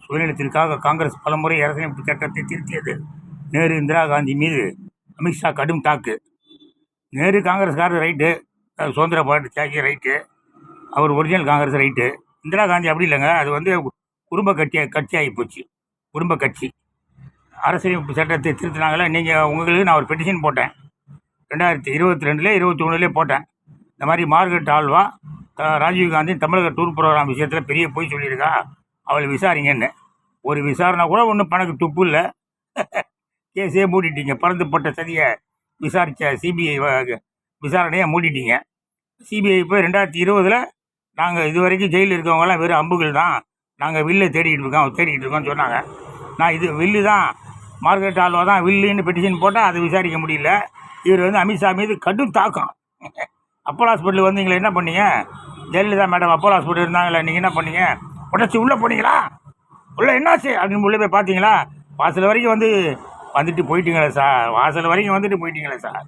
சுயநலத்திற்காக காங்கிரஸ் பலமுறை அரசியலமைப்பு சட்டத்தை திருத்தியது. நேரு இந்திரா காந்தி மீது அமித்ஷா கடும் தாக்கு. நேரு காங்கிரஸ்காரர் ரைட்டு, சுதந்திர போராட்ட தியாகி ரைட்டு, அவர் ஒரிஜினல் காங்கிரஸ் ரைட்டு. இந்திரா காந்தி அப்படி இல்லைங்க, அது குடும்ப கட்சி ஆகி போச்சு. குடும்ப கட்சி. அரசியலமைப்பு சட்டத்தை திருத்தினாங்களே, நீங்கள் உங்களுக்கு நான் ஒரு பெட்டிஷன் போட்டேன் 2022 21 போட்டேன். இந்த மாதிரி மார்கரெட் ஆல்வா ராஜீவ்காந்தி தமிழக டூர் ப்ரோக்ராம் விஷயத்தில் பெரிய பொய் சொல்லியிருக்கா, அவளை விசாரிங்கன்னு. ஒரு விசாரணை கூட ஒன்றும் பணக்கு துப்பு இல்லை. கேஸே மூடிட்டீங்க. பறந்துப்பட்ட சதியை விசாரித்த சிபிஐ விசாரணையை மூடிட்டீங்க. சிபிஐ போய் 2020 நாங்கள் இது வரைக்கும் ஜெயிலில் இருக்கவங்களாம் வெறும் அம்புகள் தான், நாங்கள் வில்லை தேடிக்கிட்டு இருக்கோம்னு சொன்னாங்க. நான் இது வில்லு தான், மார்கரெட் ஆல்வா தான் வில்லுன்னு பெட்டிஷன் போட்டால் அதை விசாரிக்க முடியல. இவர் அமித்ஷா மீது கடும் தாக்கம். அப்போலோ ஹாஸ்பிட்டலுக்கு வந்தீங்களே, என்ன பண்ணீங்க? ஜெயலலிதா மேடம் அப்போலோ ஹாஸ்பிட்டல் இருந்தாங்களே, நீங்கள் என்ன பண்ணீங்க? உடச்சி உள்ளே போனீங்களா? உள்ளே என்னாச்சு அப்படின்னு உள்ளே போய் பார்த்தீங்களா? வாசல் வரைக்கும் வந்துட்டு போயிட்டீங்களே சார்.